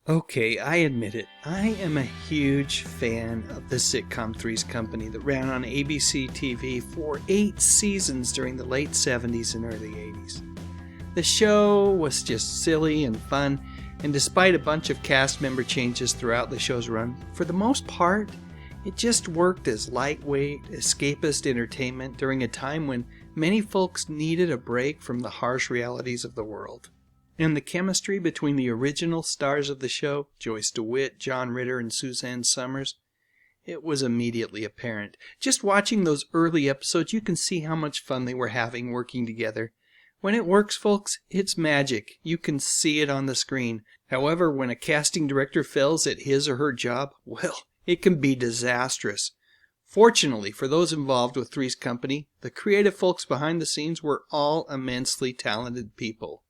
Okay, I admit it. I am a huge fan of the sitcom Three's Company that ran on ABC TV for 8 seasons during the late 70s and early 80s. The show was just silly and fun, and despite a bunch of cast member changes throughout the show's run, for the most part, it just worked as lightweight, escapist entertainment during a time when many folks needed a break from the harsh realities of the world. And the chemistry between the original stars of the show, Joyce DeWitt, John Ritter, and Suzanne Summers, it was immediately apparent. Just watching those early episodes, you can see how much fun they were having working together. When it works, folks, it's magic. You can see it on the screen. However, when a casting director fails at his or her job, well, it can be disastrous. Fortunately for those involved with Three's Company, the creative folks behind the scenes were all immensely talented people.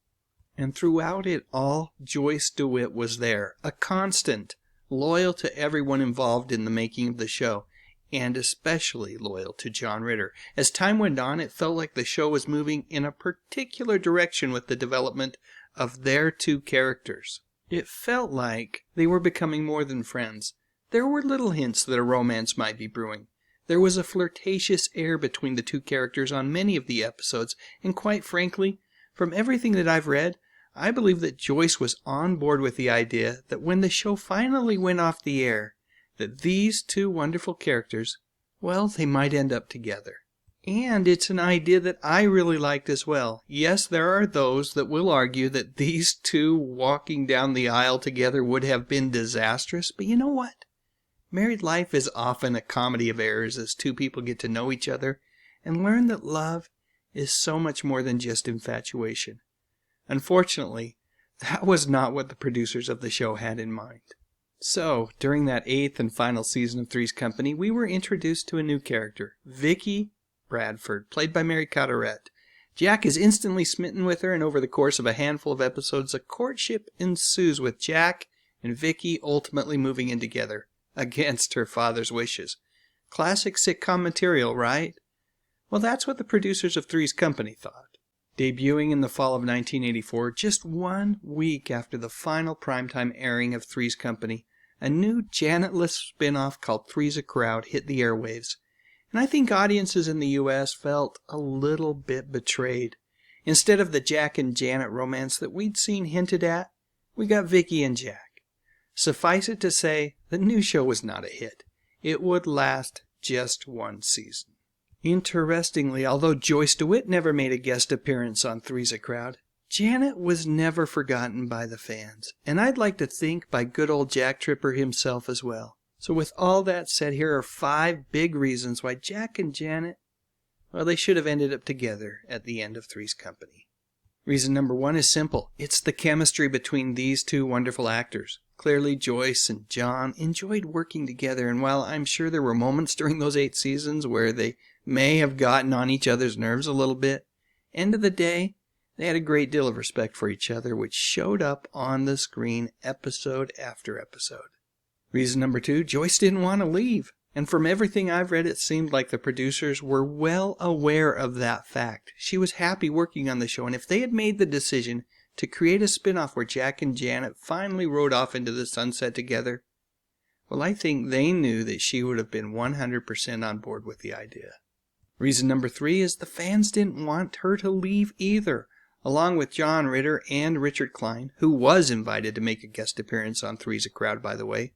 And throughout it all, Joyce DeWitt was there, a constant, loyal to everyone involved in the making of the show, and especially loyal to John Ritter. As time went on, it felt like the show was moving in a particular direction with the development of their two characters. It felt like they were becoming more than friends. There were little hints that a romance might be brewing. There was a flirtatious air between the two characters on many of the episodes, and quite frankly, from everything that I've read, I believe that Joyce was on board with the idea that when the show finally went off the air, that these two wonderful characters, well, they might end up together. And it's an idea that I really liked as well. Yes, there are those that will argue that these two walking down the aisle together would have been disastrous, but you know what? Married life is often a comedy of errors as two people get to know each other and learn that love is so much more than just infatuation. Unfortunately, that was not what the producers of the show had in mind. So, during that 8th and final season of Three's Company, we were introduced to a new character, Vicky Bradford, played by Mary Carteret. Jack is instantly smitten with her, and over the course of a handful of episodes, a courtship ensues with Jack and Vicky ultimately moving in together, against her father's wishes. Classic sitcom material, right? Well, that's what the producers of Three's Company thought. Debuting in the fall of 1984, just 1 week after the final primetime airing of Three's Company, a new Janet-less spin-off called Three's a Crowd hit the airwaves, and I think audiences in the U.S. felt a little bit betrayed. Instead of the Jack and Janet romance that we'd seen hinted at, we got Vicky and Jack. Suffice it to say, the new show was not a hit. It would last just 1 season. Interestingly, although Joyce DeWitt never made a guest appearance on Three's a Crowd, Janet was never forgotten by the fans, and I'd like to think by good old Jack Tripper himself as well. So with all that said, here are 5 big reasons why Jack and Janet, well, they should have ended up together at the end of Three's Company. Reason number 1 is simple. It's the chemistry between these two wonderful actors. Clearly, Joyce and John enjoyed working together, and while I'm sure there were moments during those 8 seasons where they may have gotten on each other's nerves a little bit, end of the day, they had a great deal of respect for each other, which showed up on the screen episode after episode. Reason number 2, Joyce didn't want to leave. And from everything I've read, it seemed like the producers were well aware of that fact. She was happy working on the show, and if they had made the decision to create a spin-off where Jack and Janet finally rode off into the sunset together, well, I think they knew that she would have been 100% on board with the idea. Reason number 3 is the fans didn't want her to leave either. Along with John Ritter and Richard Klein, who was invited to make a guest appearance on Three's a Crowd, by the way,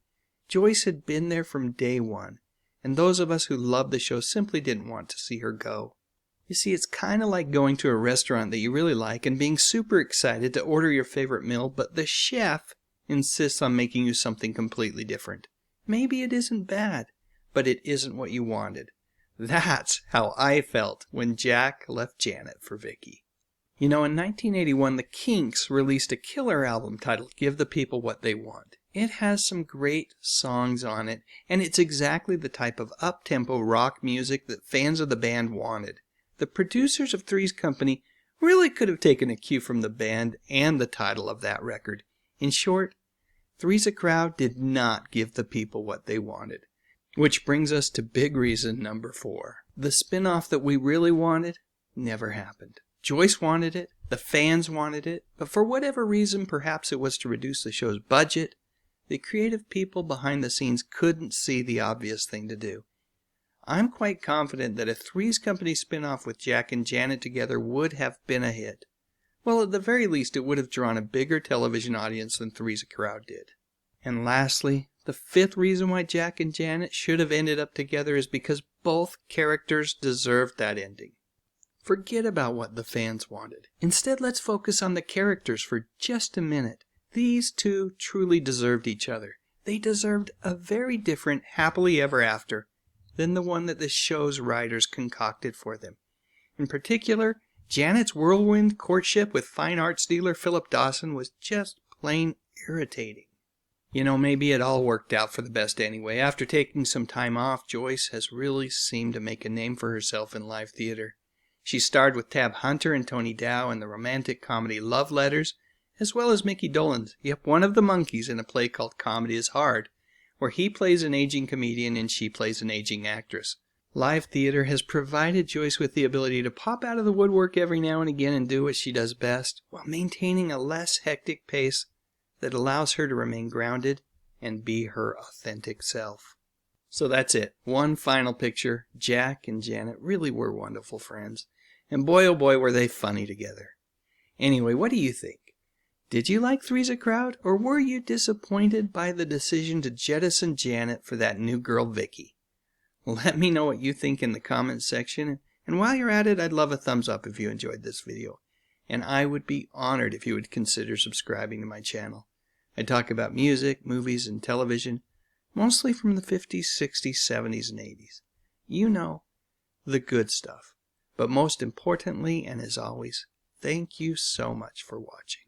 Joyce had been there from day one, and those of us who loved the show simply didn't want to see her go. You see, it's kind of like going to a restaurant that you really like and being super excited to order your favorite meal, but the chef insists on making you something completely different. Maybe it isn't bad, but it isn't what you wanted. That's how I felt when Jack left Janet for Vicky. You know, in 1981, the Kinks released a killer album titled Give the People What They Want. It has some great songs on it, and it's exactly the type of up-tempo rock music that fans of the band wanted. The producers of Three's Company really could have taken a cue from the band and the title of that record. In short, Three's a Crowd did not give the people what they wanted. Which brings us to big reason number 4. The spin-off that we really wanted never happened. Joyce wanted it, the fans wanted it, but for whatever reason, perhaps it was to reduce the show's budget, the creative people behind the scenes couldn't see the obvious thing to do. I'm quite confident that a Three's Company spin-off with Jack and Janet together would have been a hit. Well, at the very least, it would have drawn a bigger television audience than Three's a Crowd did. And lastly, the fifth reason why Jack and Janet should have ended up together is because both characters deserved that ending. Forget about what the fans wanted. Instead, let's focus on the characters for just a minute. These two truly deserved each other. They deserved a very different happily ever after than the one that the show's writers concocted for them. In particular, Janet's whirlwind courtship with fine arts dealer Philip Dawson was just plain irritating. You know, maybe it all worked out for the best anyway. After taking some time off, Joyce has really seemed to make a name for herself in live theater. She starred with Tab Hunter and Tony Dow in the romantic comedy Love Letters, as well as Mickey Dolenz, yep, one of the monkeys, in a play called Comedy is Hard, where he plays an aging comedian and she plays an aging actress. Live theater has provided Joyce with the ability to pop out of the woodwork every now and again and do what she does best, while maintaining a less hectic pace that allows her to remain grounded and be her authentic self. So that's it. One final picture. Jack and Janet really were wonderful friends. And boy oh boy were they funny together. Anyway, what do you think? Did you like Three's a Crowd, or were you disappointed by the decision to jettison Janet for that new girl Vicky? Let me know what you think in the comments section, and while you're at it, I'd love a thumbs up if you enjoyed this video. And I would be honored if you would consider subscribing to my channel. I talk about music, movies, and television, mostly from the 50s, 60s, 70s, and 80s. You know, the good stuff. But most importantly, and as always, thank you so much for watching.